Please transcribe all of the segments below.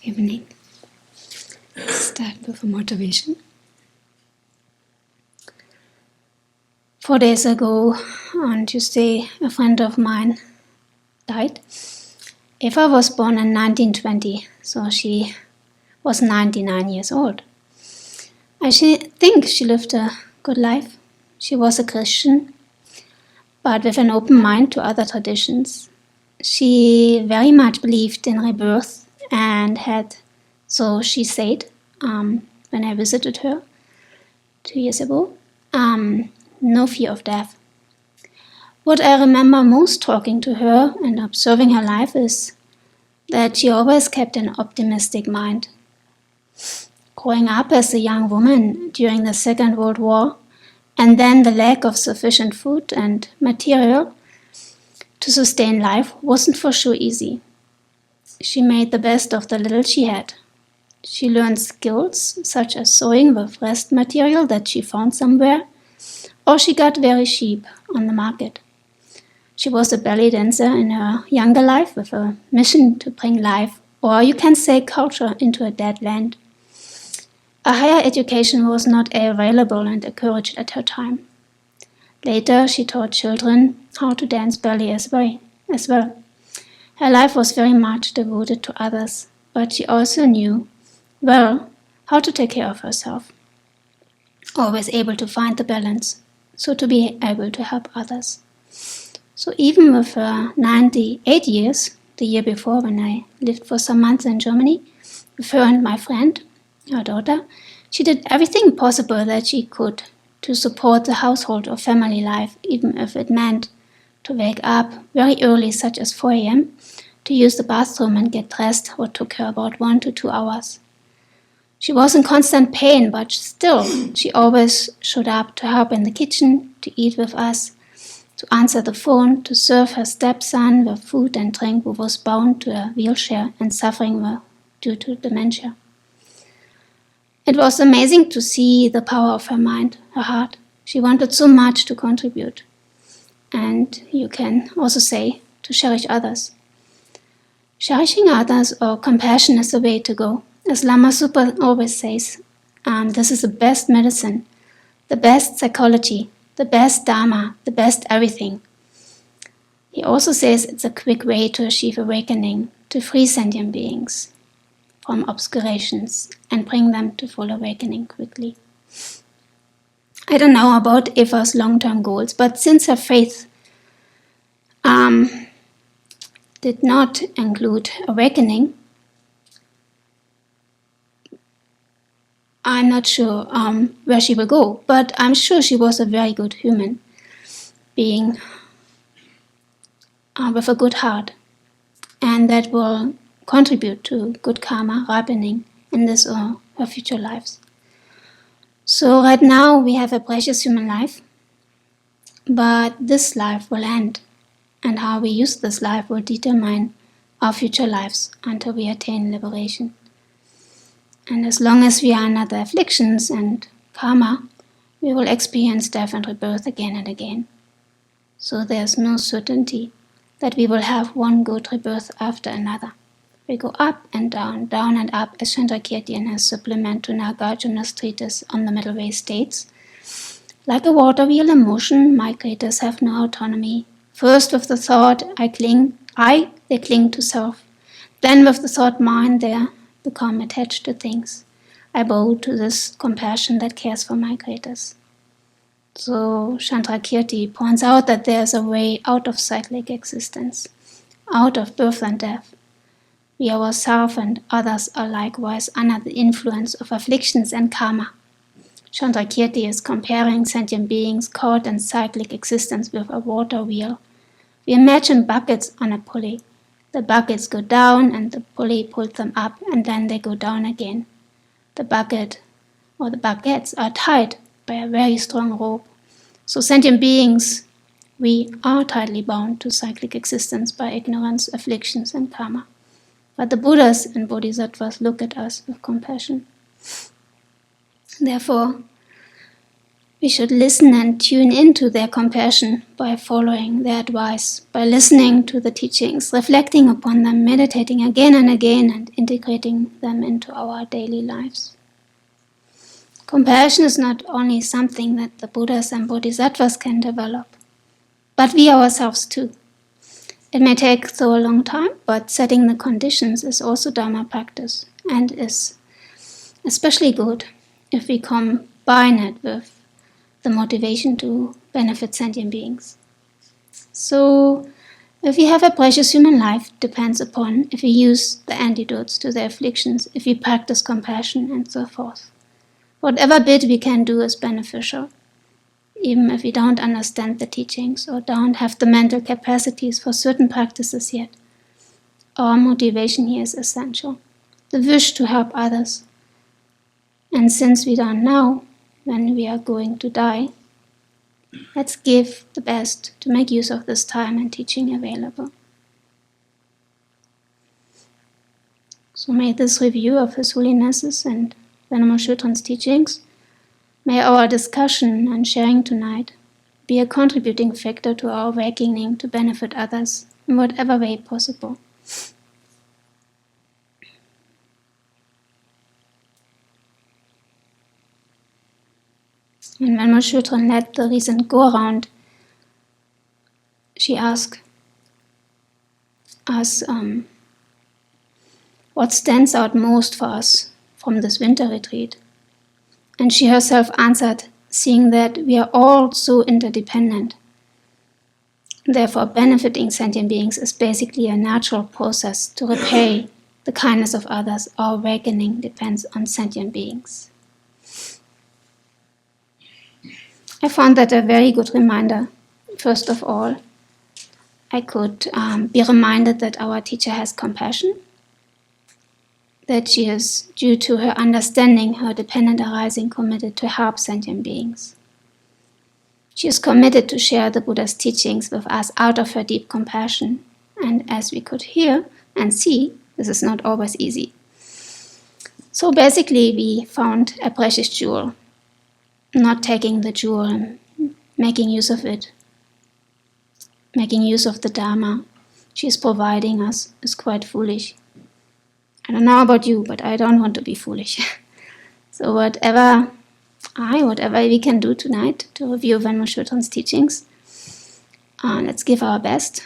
evening. Start with a motivation. 4 days ago, on Tuesday, a friend of mine died. Eva was born in 1920, so she was 99 years old. I think she lived a good life. She was a Christian, but with an open mind to other traditions. She very much believed in rebirth and had, so she said, when I visited her 2 years ago, no fear of death. What I remember most talking to her and observing her life is that she always kept an optimistic mind. Growing up as a young woman during the Second World War, and then the lack of sufficient food and material to sustain life wasn't for sure easy. She made the best of the little she had. She learned skills such as sewing with rest material that she found somewhere, or she got very cheap on the market. She was a belly dancer in her younger life with a mission to bring life, or you can say culture, into a dead land. A higher education was not available and encouraged at her time. Later, she taught children how to dance ballet as well. Her life was very much devoted to others, but she also knew well how to take care of herself. Always able to find the balance, so to be able to help others. So even with her 98 years, the year before when I lived for some months in Germany, with her and my friend, her daughter, she did everything possible that she could to support the household or family life, even if it meant to wake up very early, such as 4 a.m., to use the bathroom and get dressed, what took her about 1 to 2 hours. She was in constant pain, but still, she always showed up to help in the kitchen, to eat with us, to answer the phone, to serve her stepson with food and drink who was bound to a wheelchair and suffering due to dementia. It was amazing to see the power of her mind, her heart. She wanted so much to contribute. And you can also say to cherish others. Cherishing others or compassion is the way to go. As Lama Super always says, this is the best medicine, the best psychology, the best dharma, the best everything. He also says it's a quick way to achieve awakening, to free sentient beings from obscurations and bring them to full awakening quickly. I don't know about Eva's long-term goals, but since her faith did not include awakening, I'm not sure where she will go, but I'm sure she was a very good human being with a good heart, and that will contribute to good karma ripening in this or her future lives. So right now we have a precious human life, but this life will end, and how we use this life will determine our future lives until we attain liberation. And as long as we are under the afflictions and karma, we will experience death and rebirth again and again. So there's no certainty that we will have one good rebirth after another. We go up and down and up, as Chandrakirti in his supplement to Nagarjuna's treatise on the middle way states. Like a water wheel in motion, migrators have no autonomy. First with the thought, they cling to self. Then with the thought mind, they become attached to things. I bow to this compassion that cares for migrators. So Chandrakirti points out that there is a way out of cyclic existence, out of birth and death. We ourselves and others are likewise under the influence of afflictions and karma. Chandrakirti is comparing sentient beings caught in cyclic existence with a water wheel. We imagine buckets on a pulley. The buckets go down and the pulley pulls them up, and then they go down again. The bucket or the buckets are tied by a very strong rope. So sentient beings, we are tightly bound to cyclic existence by ignorance, afflictions, and karma. But the Buddhas and Bodhisattvas look at us with compassion. Therefore, We should listen and tune into their compassion by following their advice, by listening to the teachings, reflecting upon them, meditating again and again, and integrating them into our daily lives. Compassion is not only something that the Buddhas and Bodhisattvas can develop, but we ourselves too. It may take so a long time, but setting the conditions is also Dharma practice, and is especially good if we combine it with the motivation to benefit sentient beings. So, if we have a precious human life, depends upon if we use the antidotes to the afflictions, if we practice compassion, and so forth. Whatever bit we can do is beneficial, even if we don't understand the teachings or don't have the mental capacities for certain practices yet. Our motivation here is essential, the wish to help others. And since we don't know when we are going to die, let's give the best to make use of this time and teaching available. So may this review of His Holinesses and Venerable Shutrans teachings, may our discussion and sharing tonight be a contributing factor to our awakening to benefit others in whatever way possible. And when Venerable Sutran led the recent go-around, she asked us what stands out most for us from this winter retreat. And she herself answered, seeing that we are all so interdependent. Therefore, benefiting sentient beings is basically a natural process to repay the kindness of others. Our awakening depends on sentient beings. I found that a very good reminder. First of all, I could be reminded that our teacher has compassion, that she is, due to her understanding, her dependent arising, committed to help sentient beings. She is committed to share the Buddha's teachings with us out of her deep compassion. And as we could hear and see, this is not always easy. So basically, we found a precious jewel. Not taking the jewel and making use of it, making use of the Dharma she is providing us is quite foolish. I don't know about you, but I don't want to be foolish. So whatever we can do tonight to review Venerable Sutran's teachings, let's give our best.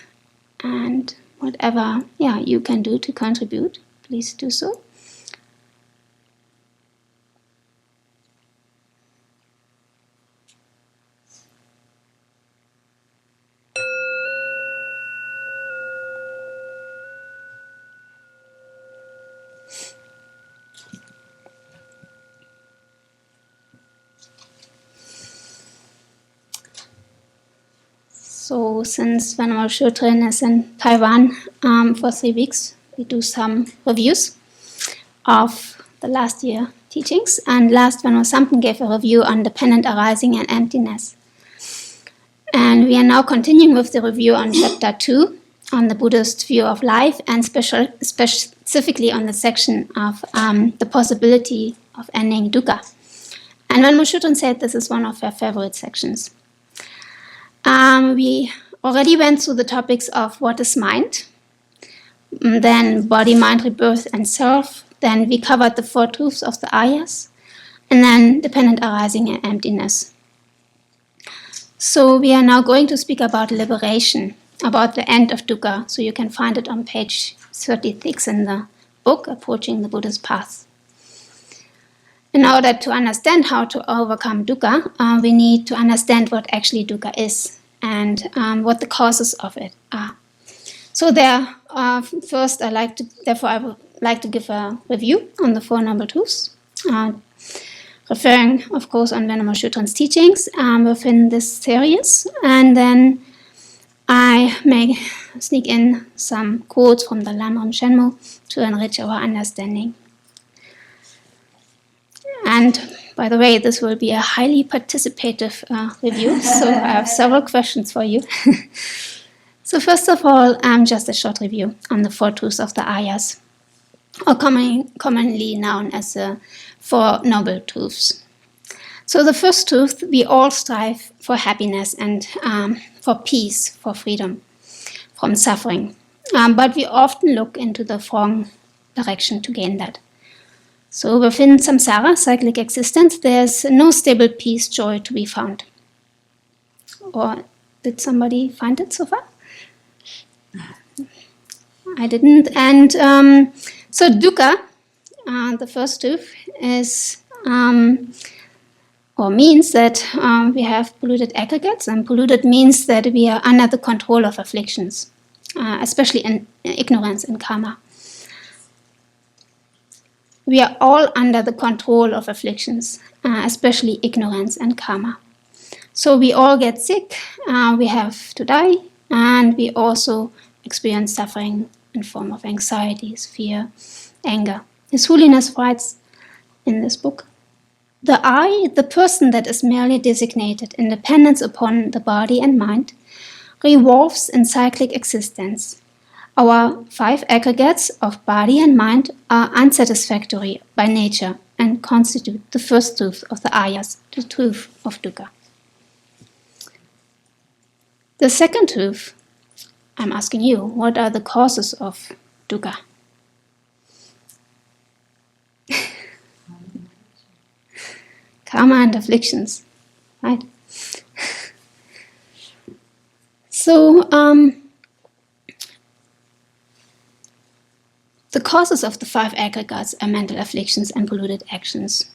And whatever you can do to contribute, please do so. So since Venerable Sutran is in Taiwan for 3 weeks, we do some reviews of the last year teachings. And last Venerable Sampan gave a review on dependent arising and emptiness. And we are now continuing with the review on chapter 2, on the Buddhist view of life, and specifically on the section of the possibility of ending dukkha. And Venerable Sutran said this is one of her favorite sections. We already went through the topics of what is mind, then body, mind, rebirth, and self. Then we covered the 4 truths of the ayas, and then dependent arising and emptiness. So we are now going to speak about liberation, about the end of dukkha. So you can find it on page 36 in the book, Approaching the Buddha's Path. In order to understand how to overcome dukkha, we need to understand what actually dukkha is and what the causes of it are. So first I would like to give a review on the 4 Noble Truths, referring, of course, on Venerable Sutran's teachings within this series. And then I may sneak in some quotes from the Lamrim Shenmo to enrich our understanding. And by the way, this will be a highly participative review, so I have several questions for you. So first of all, just a short review on the 4 truths of the ayas, or commonly known as the 4 Noble Truths. So the first truth, we all strive for happiness and for peace, for freedom from suffering. But we often look into the wrong direction to gain that. So within samsara, cyclic existence, there's no stable peace, joy to be found. Or did somebody find it so far? I didn't. And so dukkha, the first truth, is or means that we have polluted aggregates, and polluted means that we are under the control of afflictions, especially in ignorance and karma. We are all under the control of afflictions, especially ignorance and karma. So we all get sick, we have to die, and we also experience suffering in form of anxieties, fear, anger. His Holiness writes in this book, "The I, the person that is merely designated in dependence upon the body and mind, revolves in cyclic existence. Our 5 aggregates of body and mind are unsatisfactory by nature and constitute the first truth of the ayas, the truth of dukkha." The second truth, I'm asking you, what are the causes of dukkha? Karma and afflictions, right? So, the causes of the 5 aggregates are mental afflictions and polluted actions.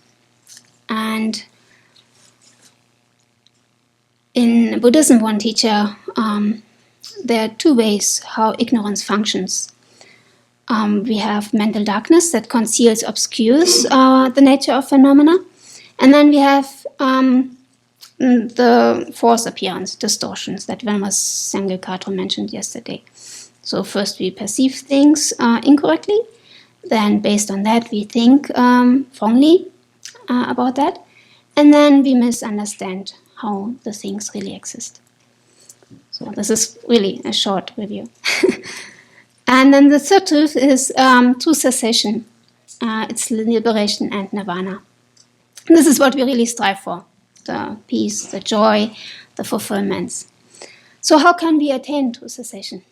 And in Buddhism, one teacher, there are 2 ways how ignorance functions. We have mental darkness that conceals, obscures the nature of phenomena. And then we have the false appearance, distortions that Venerable Sangha mentioned yesterday. So first we perceive things incorrectly, then based on that we think wrongly about that, and then we misunderstand how the things really exist. So this is really a short review. And then the third truth is true cessation. It's liberation and nirvana. This is what we really strive for, the peace, the joy, the fulfillments. So how can we attain true cessation?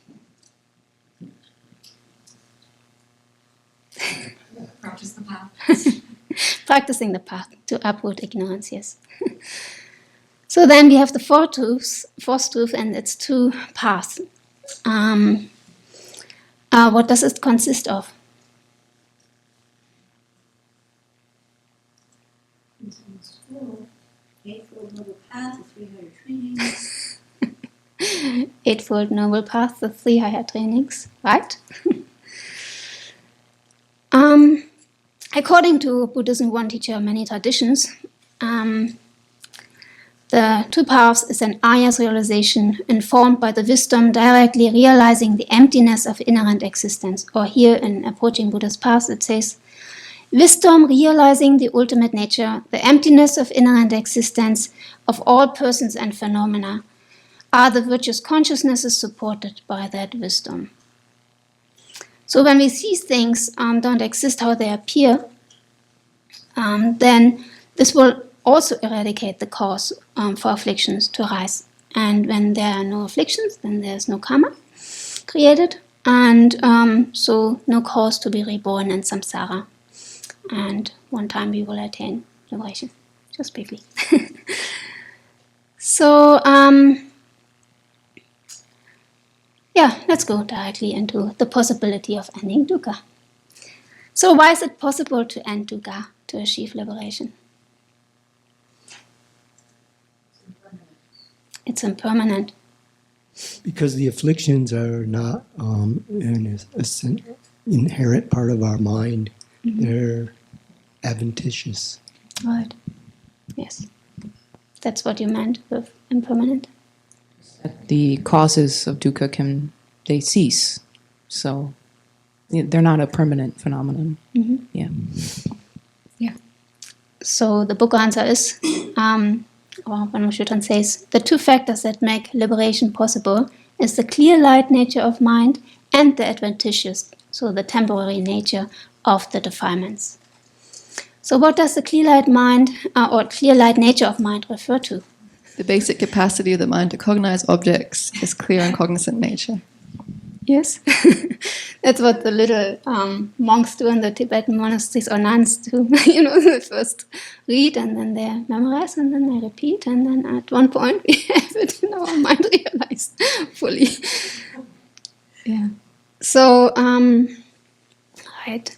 Practice the path. Practicing the path to uproot ignorance, yes. So then we have the fourth truth, and it's 2 paths. What does it consist of? Eightfold Noble Path, the 3 higher trainings. Eightfold Noble Path, the 3 higher trainings, right? According to Buddhism, one teacher, many traditions, the 2 paths is an ayas realization informed by the wisdom directly realizing the emptiness of inherent existence. Or here in Approaching Buddha's Path it says, wisdom realizing the ultimate nature, the emptiness of inherent existence of all persons and phenomena, are the virtuous consciousnesses supported by that wisdom. So when we see things don't exist how they appear, then this will also eradicate the cause for afflictions to arise. And when there are no afflictions, then there's no karma created, and so no cause to be reborn in samsara. And one time we will attain liberation, just briefly. So, let's go directly into the possibility of ending dukkha. So why is it possible to end dukkha, to achieve liberation? It's impermanent. Because the afflictions are not an inherent part of our mind. Mm-hmm. They're adventitious. Right. Yes. That's what you meant with impermanent. The causes of dukkha they cease. So they're not a permanent phenomenon. Mm-hmm. Yeah. Yeah. So the book answer is, or Van Schutten says, the 2 factors that make liberation possible is the clear light nature of mind and the adventitious, so the temporary nature of the defilements. So what does the clear light mind or clear light nature of mind refer to? The basic capacity of the mind to cognize objects is clear and cognizant nature. Yes. That's what the little monks do in the Tibetan monasteries, or nuns do. They first read and then they memorize and then they repeat, and then at one point we have it in our mind realized fully. Yeah. So, right.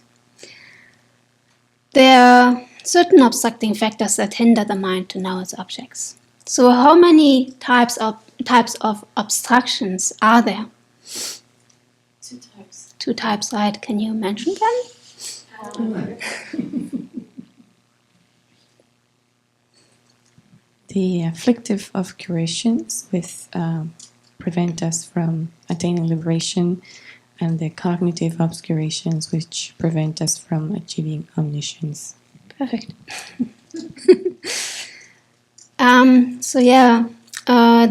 There are certain obstructing factors that hinder the mind to know its objects. So how many types of obstructions are there? 2 types. 2 types, right? Can you mention them? The afflictive obscurations, which prevent us from attaining liberation, and the cognitive obscurations, which prevent us from achieving omniscience. Perfect.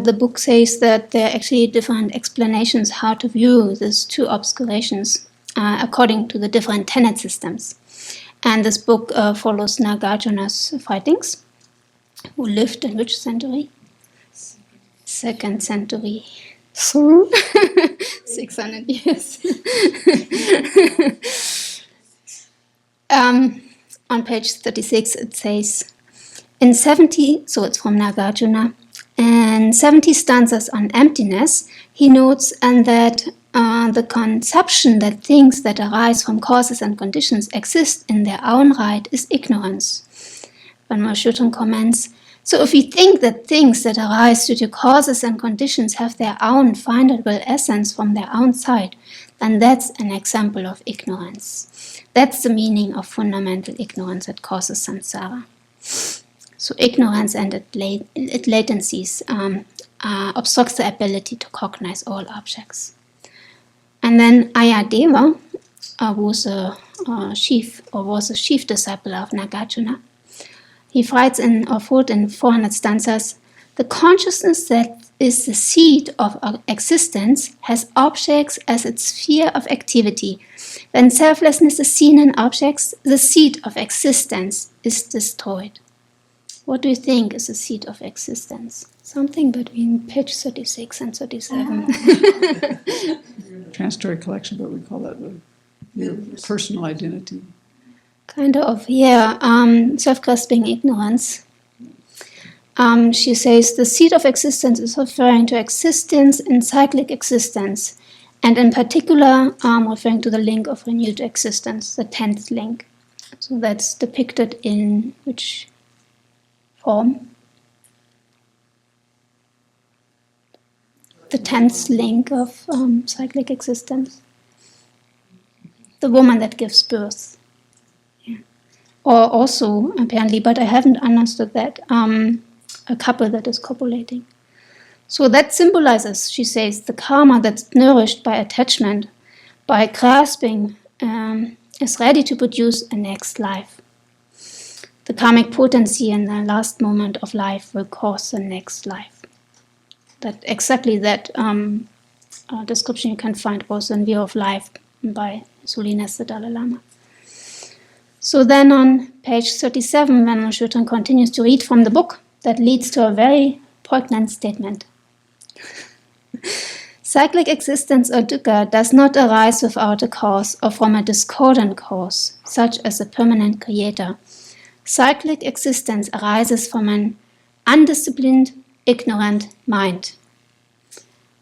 The book says that there are actually different explanations how to view these 2 obscurations according to the different tenet systems. And this book follows Nagarjuna's writings, who lived in which century? 2nd century. So, 600 years. On page 36 it says, in 70, so it's from Nagarjuna, in 70 stanzas on emptiness, he notes and that the conception that things that arise from causes and conditions exist in their own right is ignorance. Van Schutten comments, so if we think that things that arise due to causes and conditions have their own findable essence from their own side, then that's an example of ignorance. That's the meaning of fundamental ignorance that causes samsara. So ignorance and its latencies obstructs the ability to cognize all objects. And then Ayadeva, who was a chief disciple of Nagarjuna, he writes wrote in 400 stanzas, the consciousness that is the seat of existence has objects as its sphere of activity. When selflessness is seen in objects, the seat of existence is destroyed. What do you think is the seat of existence? Something between page 36 and 37. Transitory collection, but we call that your personal identity. Kind of, yeah. Self-grasping ignorance. She says the seat of existence is referring to existence in cyclic existence, and in particular referring to the link of renewed existence, the 10th link. So that's depicted in which form? The 10th link of cyclic existence. The woman that gives birth. Yeah. Or also, apparently, but I haven't understood that, a couple that is copulating. So that symbolizes, she says, the karma that's nourished by attachment, by grasping, is ready to produce a next life. The karmic potency in the last moment of life will cause the next life. That description you can find also in View of Life by His Holiness the Dalai Lama. So then on page 37, when Schutten continues to read from the book, that leads to a very poignant statement. Cyclic existence or dukkha does not arise without a cause or from a discordant cause, such as a permanent creator. Cyclic existence arises from an undisciplined, ignorant mind.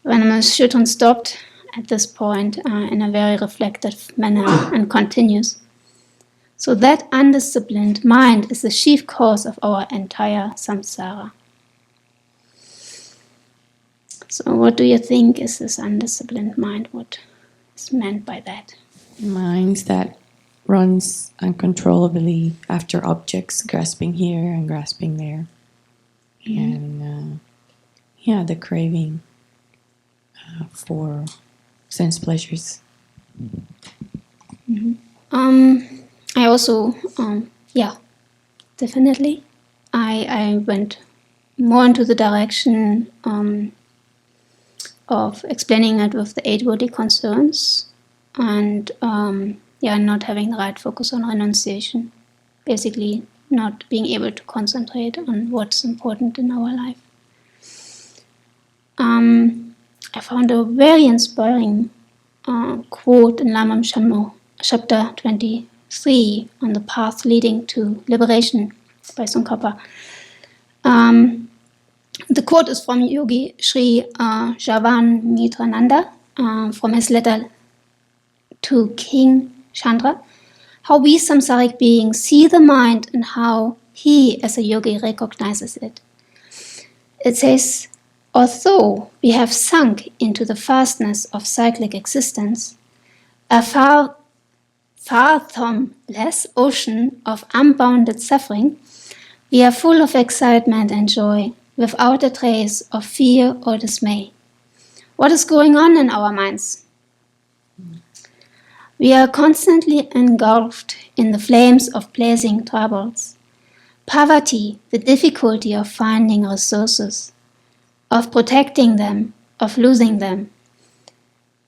When Schutten stopped at this point in a very reflective manner and continues. So that undisciplined mind is the chief cause of our entire samsara. So what do you think is this undisciplined mind? What is meant by that? Minds that runs uncontrollably after objects, grasping here and grasping there. And the craving for sense pleasures. Mm-hmm. I also, definitely. I went more into the direction of explaining it with the 8 worldly concerns and not having the right focus on renunciation. basically not being able to concentrate on what's important in our life. I found a very inspiring quote in Lamam Shammo, chapter 23, on the path leading to liberation by Tsongkhapa. The quote is from Yogi Sri Javan Mitrananda from his letter to King Chandra, how we samsaric beings see the mind and how he as a yogi recognizes it. It says, although we have sunk into the vastness of cyclic existence, a fathomless ocean of unbounded suffering, we are full of excitement and joy, without a trace of fear or dismay. What is going on in our minds? We are constantly engulfed in the flames of blazing troubles. Poverty, the difficulty of finding resources, of protecting them, of losing them.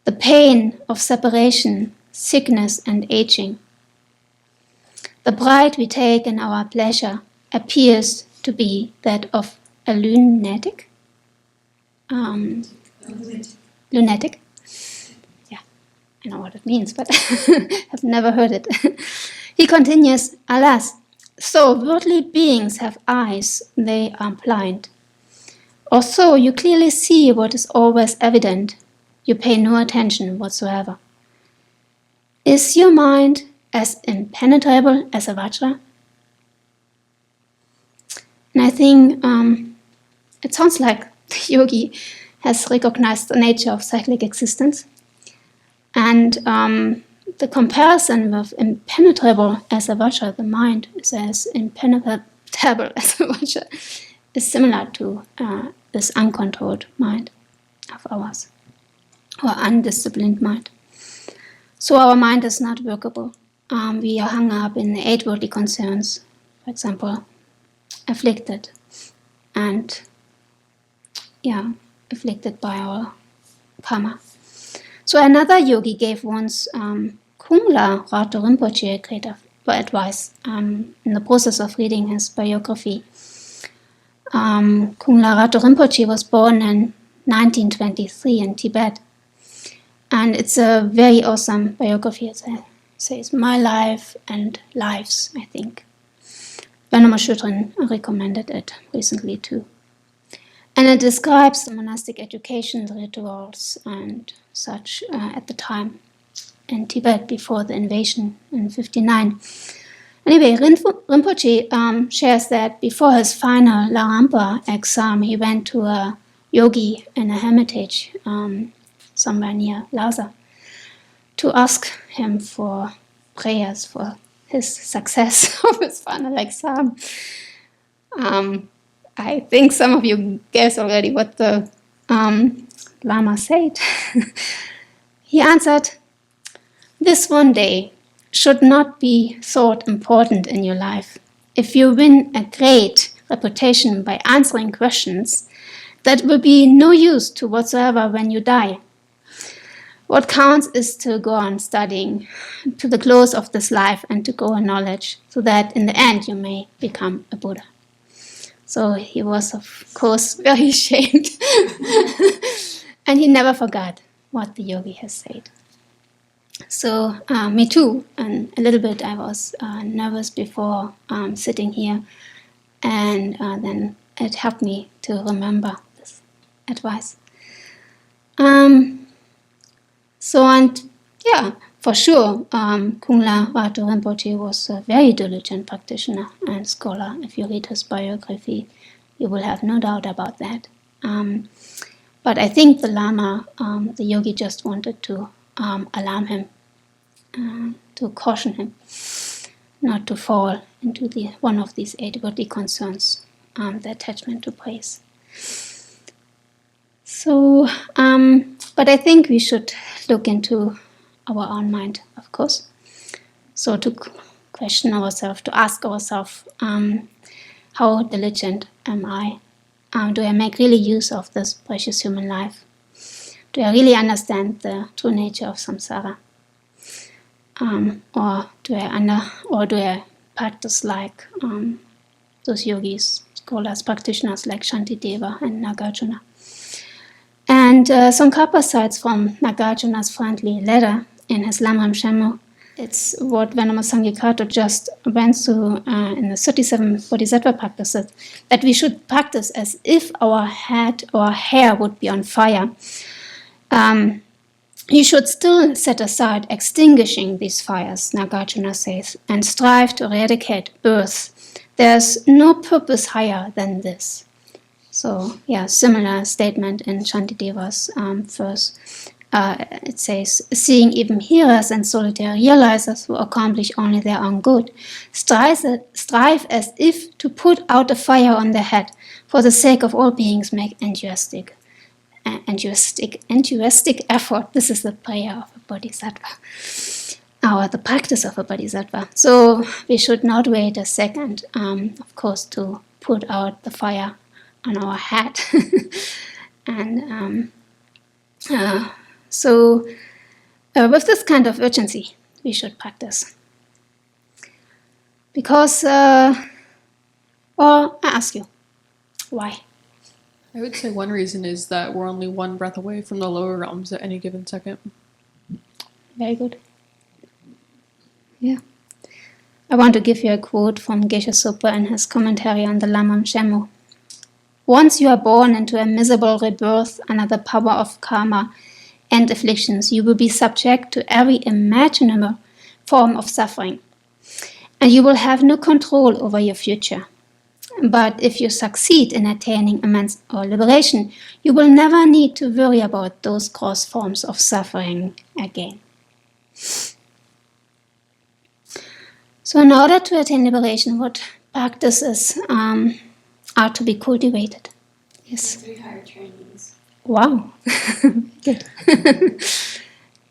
The pain of separation, sickness and aging. The pride we take in our pleasure appears to be that of a lunatic. Lunatic. Yeah, I know what it means, but I've never heard it. He continues, alas, so worldly beings have eyes, they are blind. Although you clearly see what is always evident, you pay no attention whatsoever. Is your mind as impenetrable as a vajra? And I think it sounds like the yogi has recognized the nature of cyclic existence. And the comparison with impenetrable as a vajra, the mind is as impenetrable as a vajra, is similar to this uncontrolled mind of ours, or undisciplined mind. So our mind is not workable. We are hung up in the 8 worldly concerns, for example, afflicted and afflicted by our karma. So another yogi gave once Kungla Rato Rinpoche great advice in the process of reading his biography. Kungla Rato Rinpoche was born in 1923 in Tibet, and it's a very awesome biography. It says my life and lives, I think. Venerable Shudrin recommended it recently too. And it describes the monastic education, the rituals and such at the time in Tibet before the invasion in 1959. Anyway, Rinpoche shares that before his final Larampa exam, he went to a yogi in a hermitage somewhere near Lhasa to ask him for prayers for his success of his final exam. I think some of you guess already what the Lama said. He answered, "This one day should not be thought important in your life. If you win a great reputation by answering questions, that will be no use to whatsoever when you die. What counts is to go on studying to the close of this life and to grow in knowledge, so that in the end you may become a Buddha." So he was, of course, very ashamed. And he never forgot what the yogi has said. So me too, and a little bit I was nervous before sitting here, and then it helped me to remember this advice. For sure, Kungla Rato Rinpoche was a very diligent practitioner and scholar. If you read his biography, you will have no doubt about that. But I think the Lama, the yogi, just wanted to alarm him, to caution him not to fall into one of these 8 worldly concerns, the attachment to praise. So, but I think we should look into our own mind, of course. So to question ourselves, to ask ourselves, how diligent am I? Do I make really use of this precious human life? Do I really understand the true nature of samsara? Or do I practice like those yogis, scholars, practitioners like Shantideva and Nagarjuna. And Tsongkhapa cites from Nagarjuna's friendly letter in his Lamam Shenmue. It's what Venerable Sangikato just went through in the 37 Bodhisattva practices, that we should practice as if our head or hair would be on fire. You should still set aside extinguishing these fires, Nagarjuna says, and strive to eradicate birth. There's no purpose higher than this. So, similar statement in Shantideva's verse. It says, seeing even hearers and solitary realizers who accomplish only their own good, strive as if to put out a fire on their head, for the sake of all beings make enthusiastic effort. This is the prayer of a bodhisattva, or the practice of a bodhisattva. So we should not wait a second, of course, to put out the fire on our head. And so with this kind of urgency, we should practice. Because, or I ask you, why? I would say one reason is that we're only one breath away from the lower realms at any given second. Very good. Yeah. I want to give you a quote from Geshe Supa in his commentary on the Lamam Shenmue. Once you are born into a miserable rebirth under the power of karma and afflictions, you will be subject to every imaginable form of suffering, and you will have no control over your future. But if you succeed in attaining immense or liberation, you will never need to worry about those gross forms of suffering again. So in order to attain liberation, what practices are to be cultivated? Yes. 3 higher trainings. Wow. Good.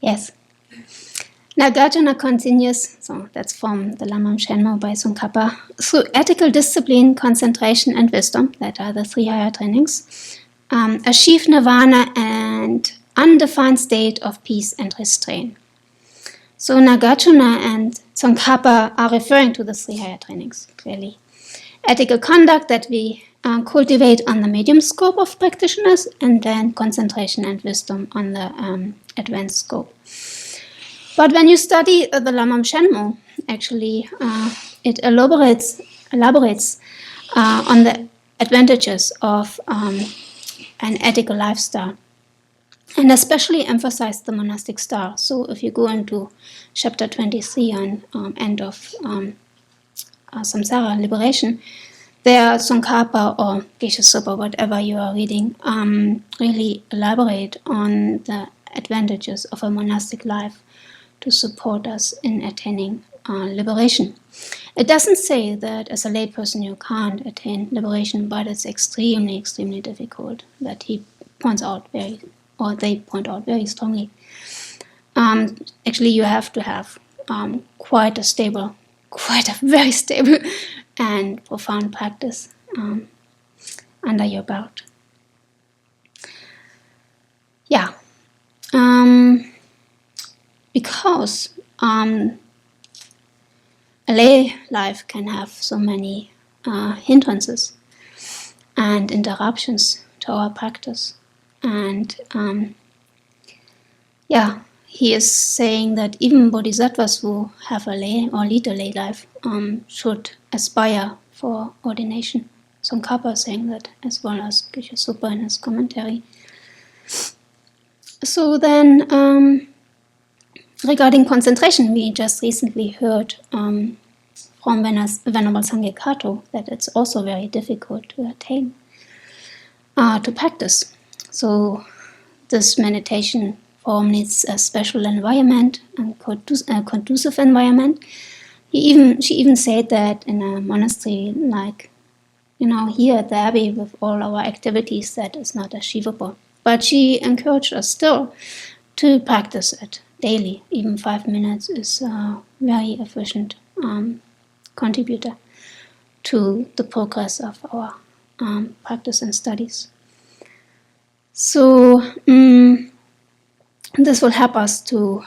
Yes. Nagarjuna continues, so that's from the Lamam Shenmue by Tsongkhapa, through ethical discipline, concentration, and wisdom, that are the 3 higher trainings, achieve nirvana and undefined state of peace and restraint. So Nagarjuna and Tsongkhapa are referring to the 3 higher trainings, clearly. Ethical conduct that we cultivate on the medium scope of practitioners, and then concentration and wisdom on the advanced scope. But when you study the Lamam Shenmue, actually, it elaborates on the advantages of an ethical lifestyle, and especially emphasize the monastic star. So if you go into chapter 23 on end of samsara, liberation, there Tsongkhapa or Geshe Supa, whatever you are reading, really elaborate on the advantages of a monastic life to support us in attaining liberation. It doesn't say that as a layperson you can't attain liberation, but it's extremely, extremely difficult. That he points out they point out very strongly. Actually, you have to have quite a very stable and profound practice under your belt. Yeah. Because a lay life can have so many hindrances and interruptions to our practice. And he is saying that even bodhisattvas who have a lay or lead a lay life should aspire for ordination. Tsongkhapa is saying that, as well as Geshe Supa in his commentary. So then, regarding concentration, we just recently heard from Venerable Sangikato that it's also very difficult to attain, to practice. So this meditation form needs a special environment and conducive environment. She even said that in a monastery like, here at the Abbey with all our activities, that is not achievable. But she encouraged us still to practice it daily. Even 5 minutes is a very efficient contributor to the progress of our practice and studies. So this will help us to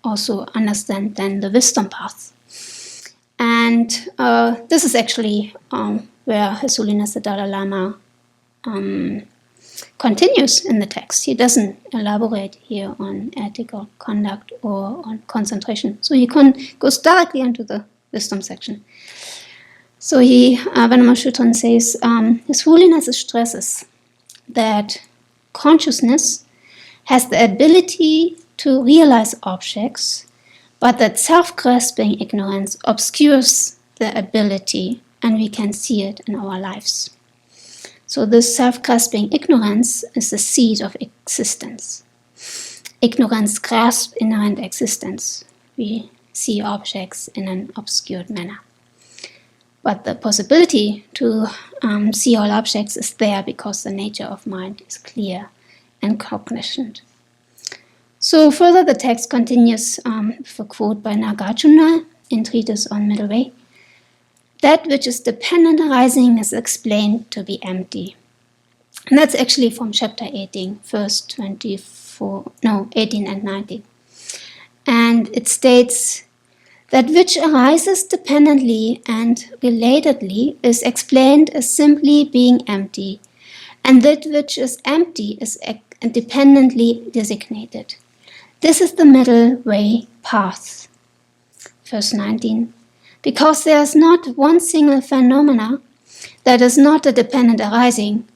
also understand then the wisdom path. And this is actually where His Holiness the Dalai Lama continues in the text. He doesn't elaborate here on ethical conduct or on concentration. So he goes directly into the wisdom section. So Venerable Shutran says, His Holiness stresses that consciousness has the ability to realize objects, but that self-grasping ignorance obscures the ability, and we can see it in our lives. So this self-grasping ignorance is the seed of existence. Ignorance grasps inherent existence. We see objects in an obscured manner. But the possibility to see all objects is there because the nature of mind is clear and cognizant. So further, the text continues with a quote by Nagarjuna in Treatise on Middle Way. That which is dependent arising is explained to be empty. And that's actually from chapter 18, verse 18 and 19. And it states, that which arises dependently and relatedly is explained as simply being empty, and that which is empty is independently designated. This is the middle way path. Verse 19. Because there is not one single phenomena that is not a dependent arising,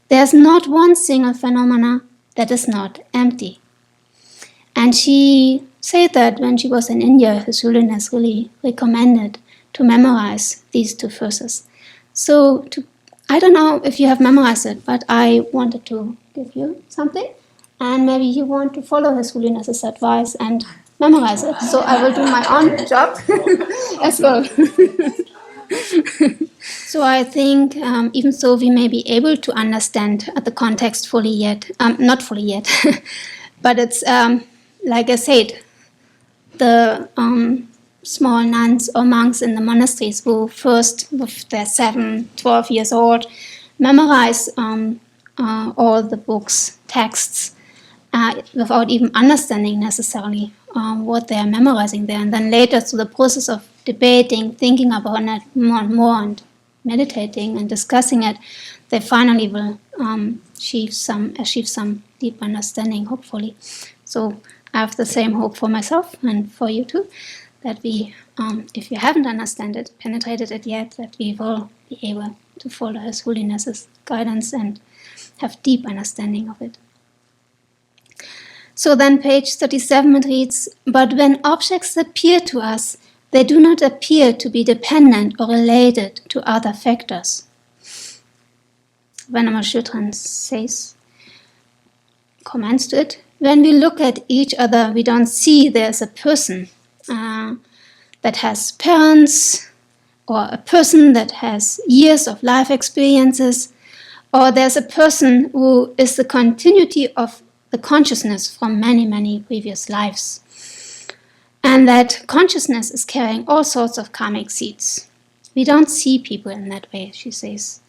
there is not one single phenomena that is not empty. And she said that when she was in India, His Holiness really recommended to memorize these two verses. So I don't know if you have memorized it, but I wanted to give you something. And maybe you want to follow His Holiness's advice and memorize it. So I will do my own job as well. So I think even though we may be able to understand the context fully yet, not fully yet, but it's like I said, the small nuns or monks in the monasteries who first, with their 12 years old, memorize all the books, texts, without even understanding necessarily what they are memorizing there. And then later, through the process of debating, thinking about it more and more, and meditating and discussing it, they finally will achieve some deep understanding, hopefully. So I have the same hope for myself and for you too, that we, if you haven't penetrated it yet, that we will be able to follow His Holiness's guidance and have deep understanding of it. So then page 37 it reads, but when objects appear to us, they do not appear to be dependent or related to other factors. Venerable Shutran says, comments to it, when we look at each other, we don't see there's a person that has parents, or a person that has years of life experiences, or there's a person who is the continuity of the consciousness from many, many previous lives. And that consciousness is carrying all sorts of karmic seeds. We don't see people in that way, she says.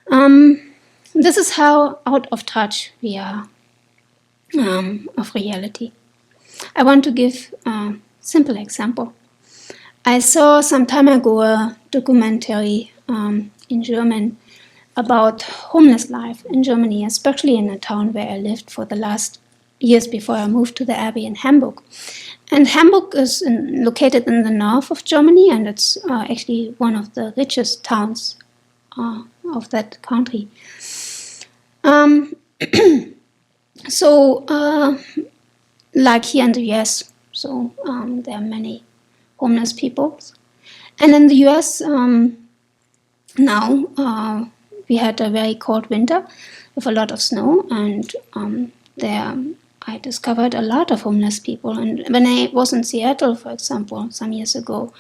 This is how out of touch we are of reality. I want to give a simple example. I saw some time ago a documentary in German about homeless life in Germany, especially in a town where I lived for the last years before I moved to the Abbey in Hamburg. And Hamburg is located in the north of Germany, and it's actually one of the richest towns of that country. So, like here in the US, so there are many homeless people. And in the US now, we had a very cold winter with a lot of snow, and there I discovered a lot of homeless people. And when I was in Seattle, for example, some years ago,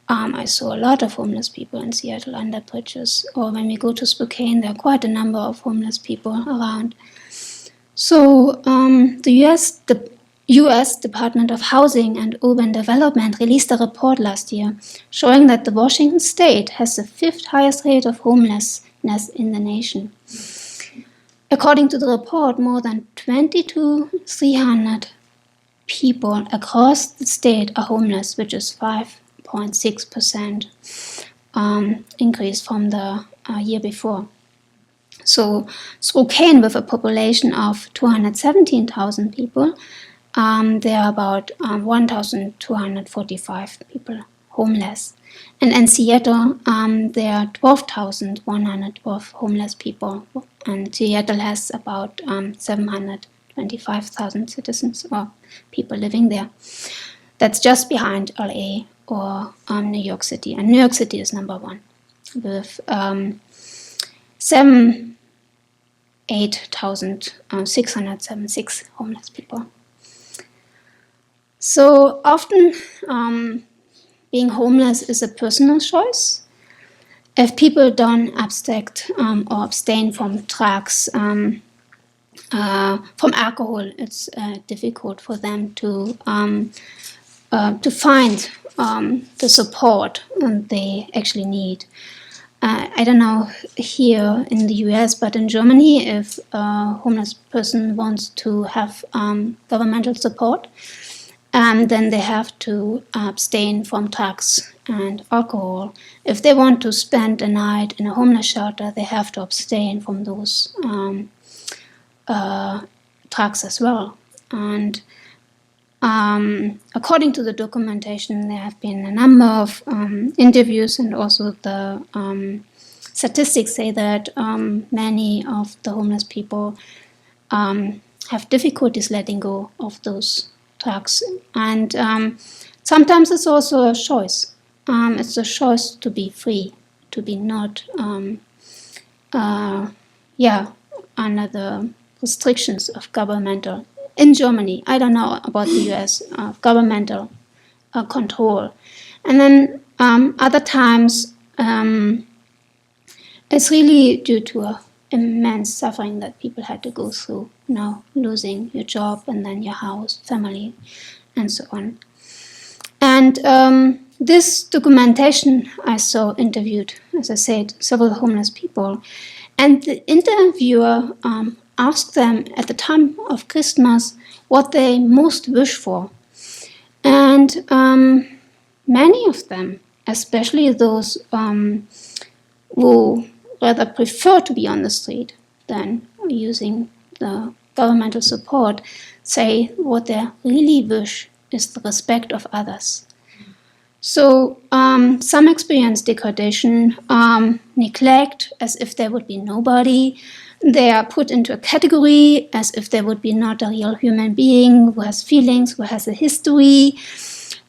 I saw a lot of homeless people in Seattle under bridges. Or when we go to Spokane, there are quite a number of homeless people around. So the U.S. Department of Housing and Urban Development released a report last year showing that the Washington state has the 5th highest rate of homelessness in the nation. According to the report, more than 2,300 people across the state are homeless, which is 5% 8.6% increase from the year before. So Spokane, with a population of 217,000 people, there are about 1,245 people homeless. And in Seattle, there are 12,112 homeless people. And Seattle has about 725,000 citizens or people living there. That's just behind LA or New York City. And New York City is number one with 8,676 homeless people. So often being homeless is a personal choice. If people don't abstract or abstain from drugs, from alcohol, it's difficult for them to find the support they actually need. I don't know here in the US, but in Germany, if a homeless person wants to have governmental support, then they have to abstain from drugs and alcohol. If they want to spend a night in a homeless shelter, they have to abstain from those drugs as well. And according to the documentation, there have been a number of interviews, and also the statistics say that many of the homeless people have difficulties letting go of those drugs. And sometimes it's also a choice. It's a choice to be free, to be not under the restrictions of governmental. In Germany, I don't know about the US, governmental control. And then other times, it's really due to immense suffering that people had to go through, losing your job and then your house, family, and so on. And this documentation, I saw interviewed, as I said, several homeless people. And the interviewer asked them at the time of Christmas what they most wish for. And many of them, especially those who rather prefer to be on the street than using the governmental support, say what they really wish is the respect of others. So some experience degradation, neglect, as if there would be nobody. They are put into a category as if there would be not a real human being who has feelings, who has a history,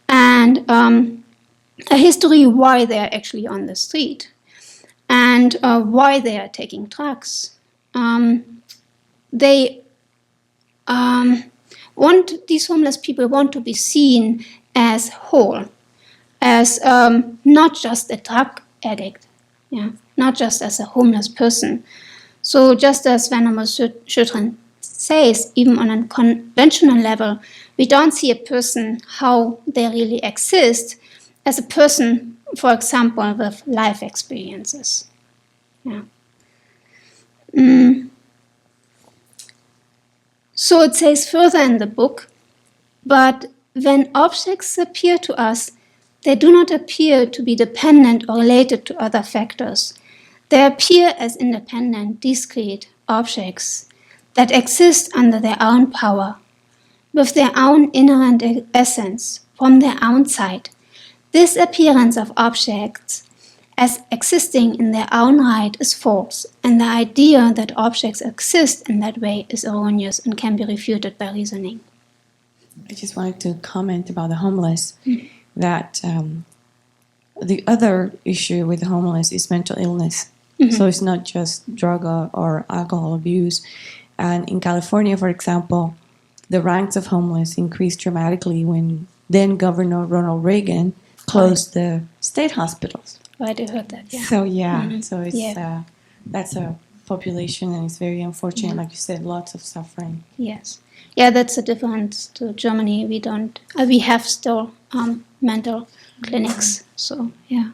and a history why they are actually on the street, and why they are taking drugs. These homeless people want to be seen as whole, as not just a drug addict, not just as a homeless person. So just as Venerable Schötren says, even on a conventional level, we don't see a person how they really exist as a person, for example, with life experiences. So it says further in the book, but when objects appear to us, they do not appear to be dependent or related to other factors. They appear as independent, discrete objects that exist under their own power, with their own inherent essence, from their own side. This appearance of objects as existing in their own right is false, and the idea that objects exist in that way is erroneous and can be refuted by reasoning. I just wanted to comment about the homeless, that the other issue with the homeless is mental illness. So it's not just drug or alcohol abuse. And in California, for example, the ranks of homeless increased dramatically when then Governor Ronald Reagan closed the state hospitals. Right, I heard that, yeah. So so it's that's a population, and it's very unfortunate, like you said, lots of suffering. Yes. Yeah, that's a difference to Germany. We don't, we have still mental clinics, so yeah.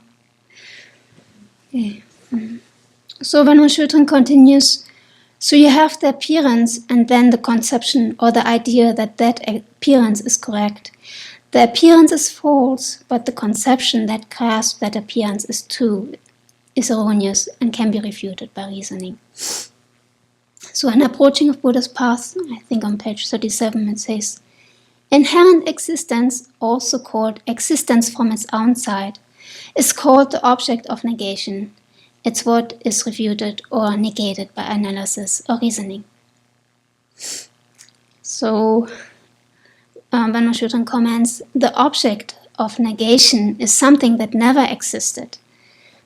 So Venerable Schötren continues, so you have the appearance and then the conception or the idea that that appearance is correct. The appearance is false, but the conception that grasps that appearance is true is erroneous and can be refuted by reasoning. So in Approaching of Buddha's Path, I think on page 37 it says, inherent existence, also called existence from its own side, is called the object of negation. It's what is refuted or negated by analysis or reasoning. So Van Schutten comments, the object of negation is something that never existed.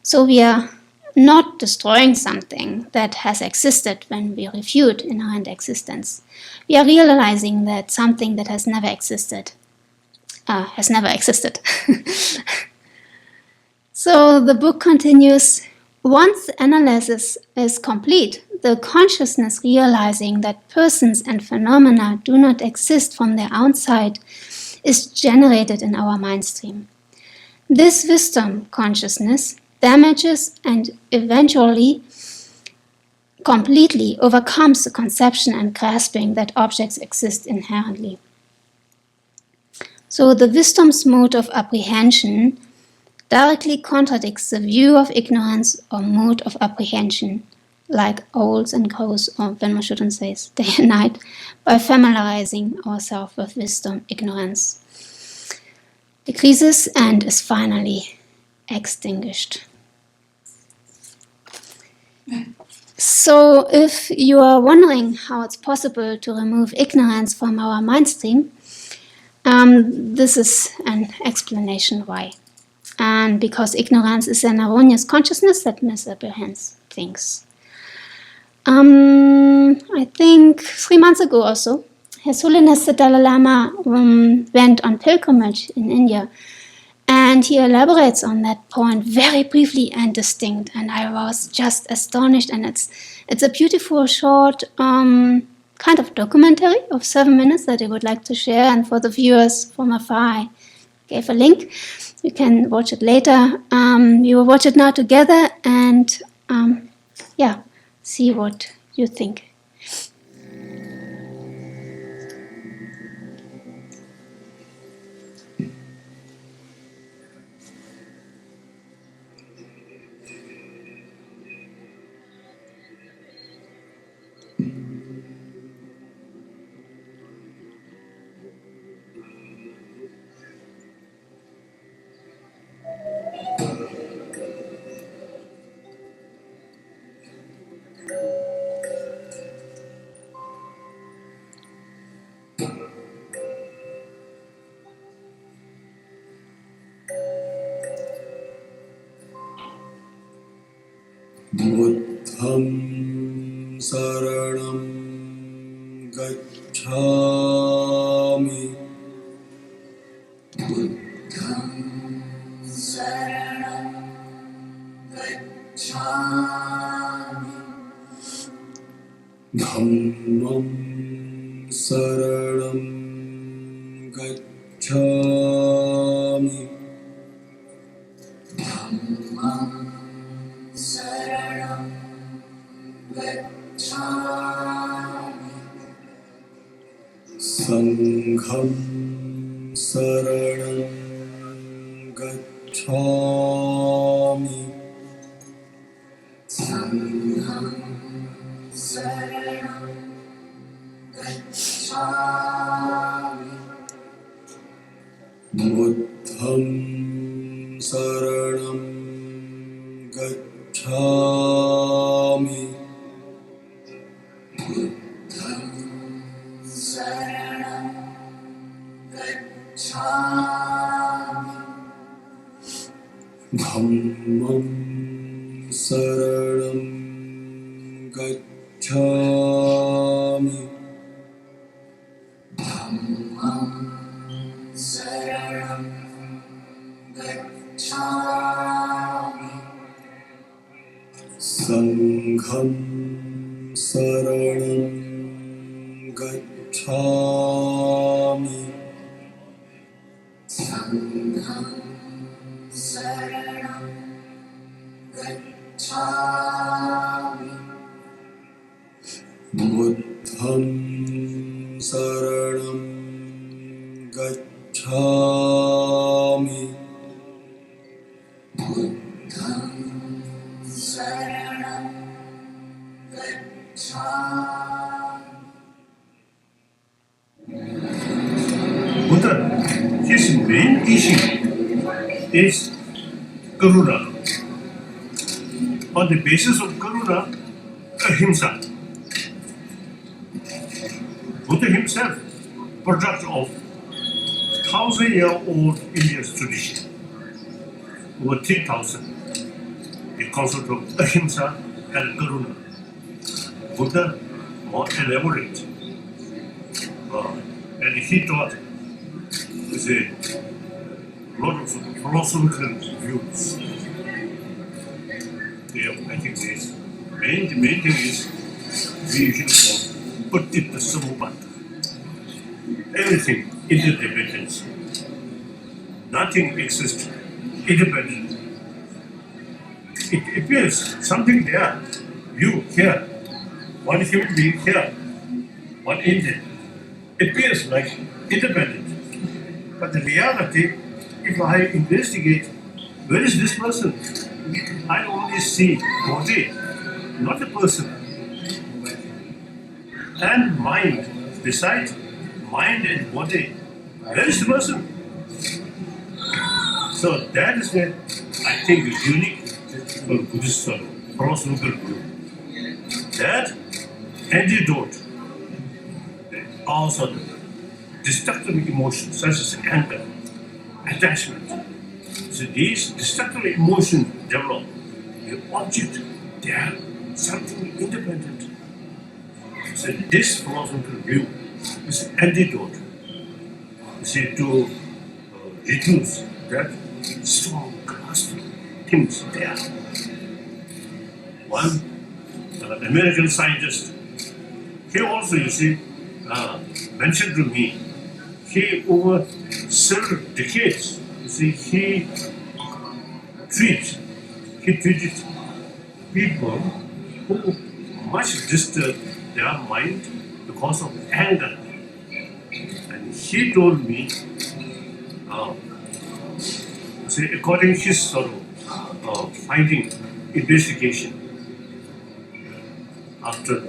So we are not destroying something that has existed when we refute inherent existence. We are realizing that something that has never existed has never existed. So the book continues, once the analysis is complete, the consciousness realizing that persons and phenomena do not exist from their own side is generated in our mind stream. This wisdom consciousness damages and eventually completely overcomes the conception and grasping that objects exist inherently. So the wisdom's mode of apprehension directly contradicts the view of ignorance or mode of apprehension, like owls and crows, or Venmo Schutten says, day and night, by familiarizing ourselves with wisdom, ignorance decreases and is finally extinguished. So if you are wondering how it's possible to remove ignorance from our mind stream, this is an explanation why. And because ignorance is an erroneous consciousness that misapprehends things. I think 3 months ago or so, His Holiness the Dalai Lama went on pilgrimage in India, and he elaborates on that point very briefly and distinct, and I was just astonished. And it's a beautiful short kind of documentary of 7 minutes that I would like to share, and for the viewers from afar I gave a link. You can watch it later. We will watch it now together and see what you think. Buddham saranam gacchami. Buddham saranam gacchami. Dhammam saranam gacchami. Dhammam saranam gacchami. Sangham saranam gacchami. Sangham saranam gacchami. Buddham saranam gacchami. Buddham saranam gacchami. Dhammam saranam gacchami. Dhammam saranam gacchami. Sangham saranam gacchami. Sangham saranam gacchami. Buddham saranam gacchami. gacchami. Buddha, his main teaching is karuna. On the basis of karuna, ahimsa. Buddha himself, product of 1,000-year-old Indian tradition, over 3,000. The concept of ahimsa and karuna. Buddha more elaborate, and he taught with a lot of philosophical views. I think the main thing is we usually call Pattita Samupata. Everything interdependence. Nothing exists independent. It appears something there, you here, one human being here, one Indian, appears like independent. But the reality, if I investigate, where is this person? I only see body, not a person. And mind, besides mind and body, where is the person? So that is where I think is unique for Buddhist philosophical view. That antidote, also the destructive emotions such as anger, attachment. So these destructive emotions develop. The object, they are something independent. So this philosophical view is an antidote. You see, to reduce that strong grasping things there. One American scientist, he also, you see, mentioned to me, he over several decades, you see, he treated people who much disturb their mind because of anger. And he told me, see, according to his sort of finding, investigation, after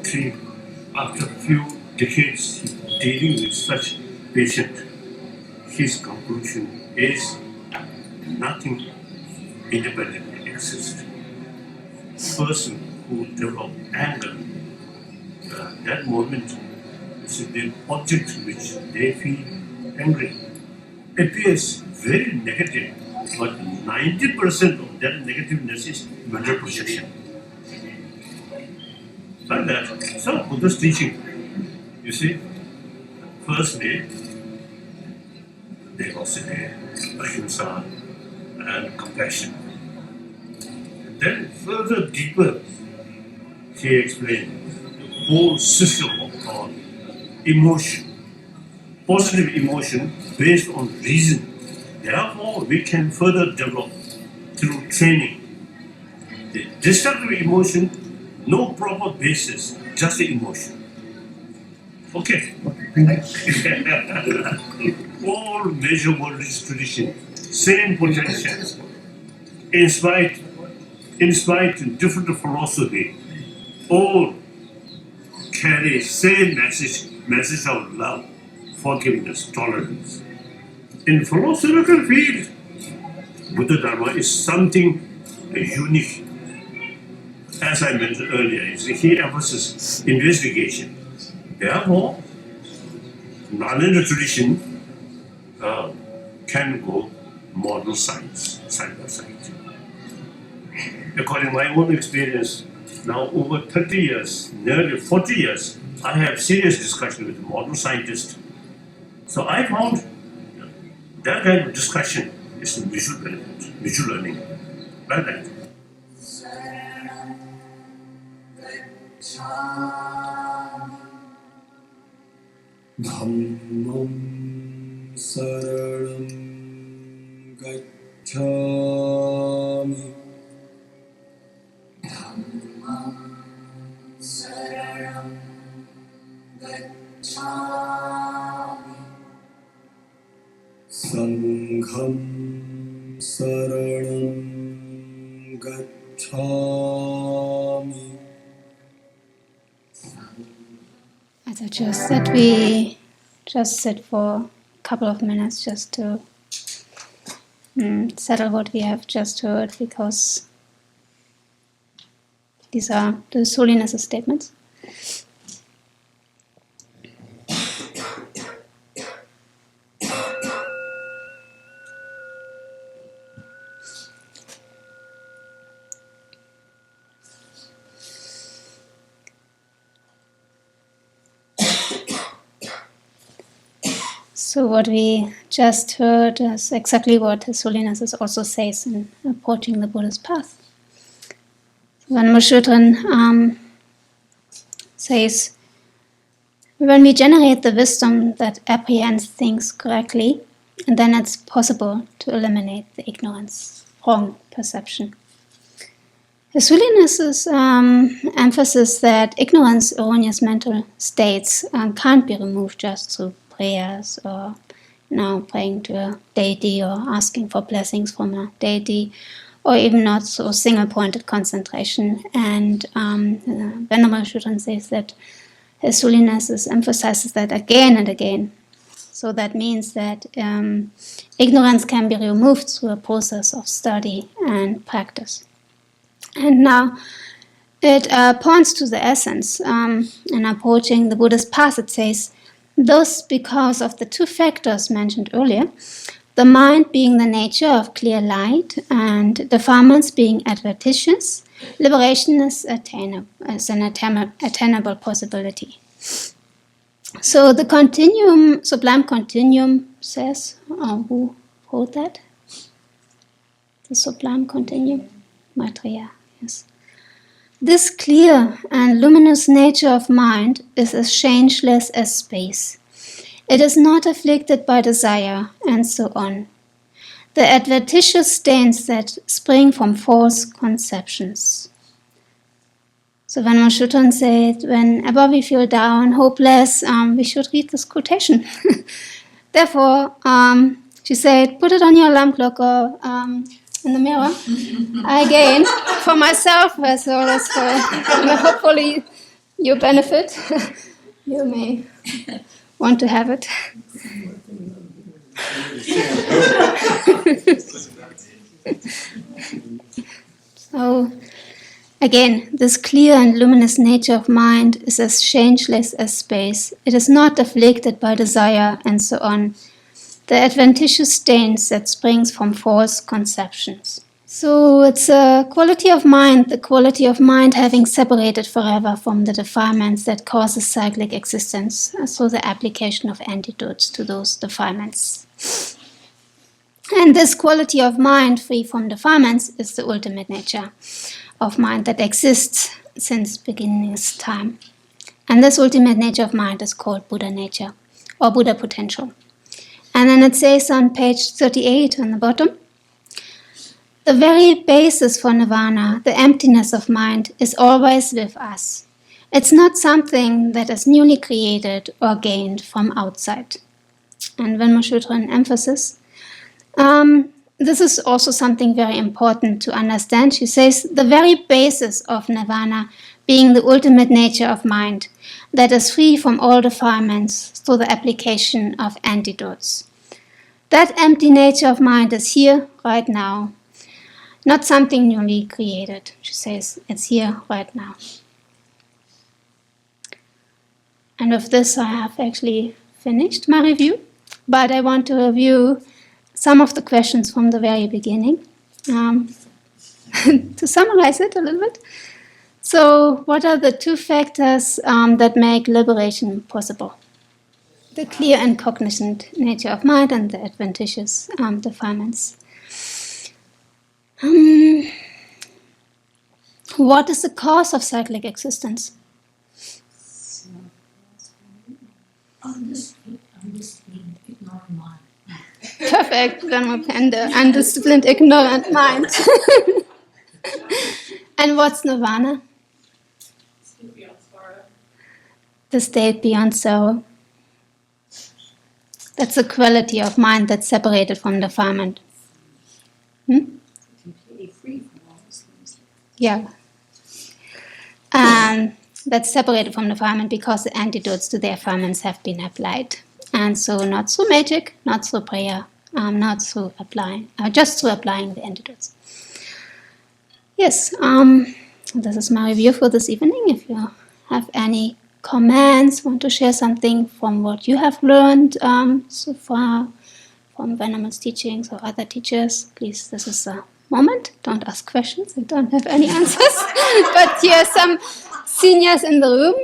few decades dealing with such patient, his conclusion is nothing independently exists. Person who develop anger, that moment, is the object which they feel angry appears very negative, but 90% of that negativeness is mental projection. Like that. So Buddha's teaching, you see, firstly, they also say ahimsa and compassion. Then further deeper, he explained the whole system of thought, emotion, positive emotion based on reason. Therefore, we can further develop through training. The destructive emotion, no proper basis, just the emotion. Okay. All major world tradition, same potential. In spite of different philosophy, all carry same message of love, forgiveness, tolerance. In philosophical field, Buddha Dharma is something unique. As I mentioned earlier, he emphasizes investigation. Therefore, Nalanda tradition can go model science, side by side. According to my own experience, now over 30 years, nearly 40 years, I have serious discussion with modern scientists. So I found that kind of discussion is a mutual benefit, mutual learning, like that. Dhammam saranam gacchami. Dhammam saranam gacchami. Sangham saranam gacchami. Also just that we just sit for a couple of minutes just to settle what we have just heard, because these are the holiness statements. So what we just heard is exactly what His Holiness also says in approaching the Buddhist path. When Moshoodran says, when we generate the wisdom that apprehends things correctly, and then it's possible to eliminate the ignorance, wrong perception. His Holiness's emphasis that ignorance, erroneous mental states can't be removed just through prayers or praying to a deity or asking for blessings from a deity, or even not so single-pointed concentration. And Venerable Moshoodran says that His Holiness emphasizes that again and again. So that means that ignorance can be removed through a process of study and practice. And now it points to the essence. In approaching the Buddhist path, it says, thus, because of the two factors mentioned earlier, the mind being the nature of clear light and defilements being adventitious, liberation is an attainable possibility. So the continuum, sublime continuum says, who wrote that? The sublime continuum? Maitreya, yes. This clear and luminous nature of mind is as changeless as space. It is not afflicted by desire, and so on. The adventitious stains that spring from false conceptions. So when Moshoodran said, whenever we feel down, hopeless, we should read this quotation. Therefore, she said, put it on your alarm clock or in the mirror. Again, for myself as well as for hopefully your benefit. You may want to have it. So, again, this clear and luminous nature of mind is as changeless as space. It is not afflicted by desire, and so on. The adventitious stains that springs from false conceptions. So it's a quality of mind, the quality of mind having separated forever from the defilements that causes cyclic existence, so the application of antidotes to those defilements. And this quality of mind, free from defilements, is the ultimate nature of mind that exists since beginning's time. And this ultimate nature of mind is called Buddha nature, or Buddha potential. And then it says on page 38 on the bottom, the very basis for nirvana, the emptiness of mind, is always with us. It's not something that is newly created or gained from outside. And when Moshoodran emphasizes, this is also something very important to understand. She says, the very basis of nirvana being the ultimate nature of mind, that is free from all defilements through the application of antidotes. That empty nature of mind is here, right now. Not something newly created. She says, it's here, right now. And with this, I have actually finished my review. But I want to review some of the questions from the very beginning. To summarize it a little bit. So, what are the two factors that make liberation possible? The clear and cognizant nature of mind and the adventitious defilements. What is the cause of cyclic existence? Undisciplined, ignorant mind. Perfect, and the undisciplined, ignorant mind. And what's nirvana? The state beyond sorrow. That's a quality of mind that's separated from defilement. Completely free from all those things. Yeah. That's separated from defilement because the antidotes to the defilements have been applied. And so not through magic, not through prayer, not through applying, just through applying the antidotes. Yes, this is my review for this evening. If you have any comments, want to share something from what you have learned so far from Venerable's teachings or other teachers, please, this is a moment. Don't ask questions. I don't have any answers. But here are some seniors in the room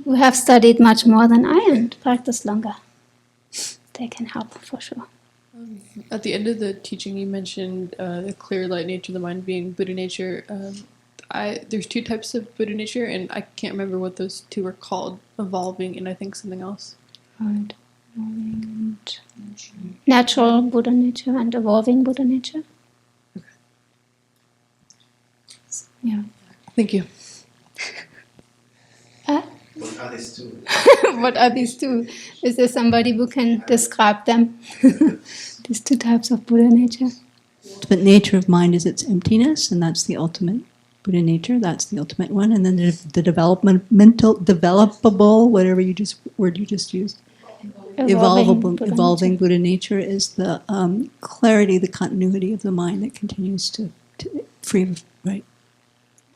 who have studied much more than I and practiced longer. They can help for sure. At the end of the teaching, you mentioned the clear light nature of the mind being Buddha nature. There's two types of Buddha nature, and I can't remember what those two are called. Evolving and I think something else. Right. Natural Buddha nature and evolving Buddha nature. Okay. Yeah. Thank you. What are these two? What are these two? Is there somebody who can describe them? These two types of Buddha nature. The ultimate nature of mind is its emptiness, and that's the ultimate Buddha nature. That's the ultimate one. And then the developable, whatever word you just used, evolving Buddha nature is the clarity, the continuity of the mind that continues to free, right?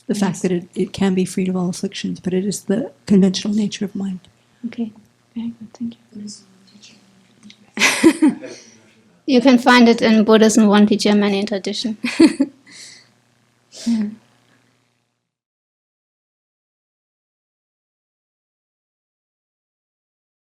The fact that it can be freed of all afflictions, but it is the conventional nature of mind. Okay, very good, thank you. You can find it in Buddhism, One Teacher, Many Tradition. Yeah.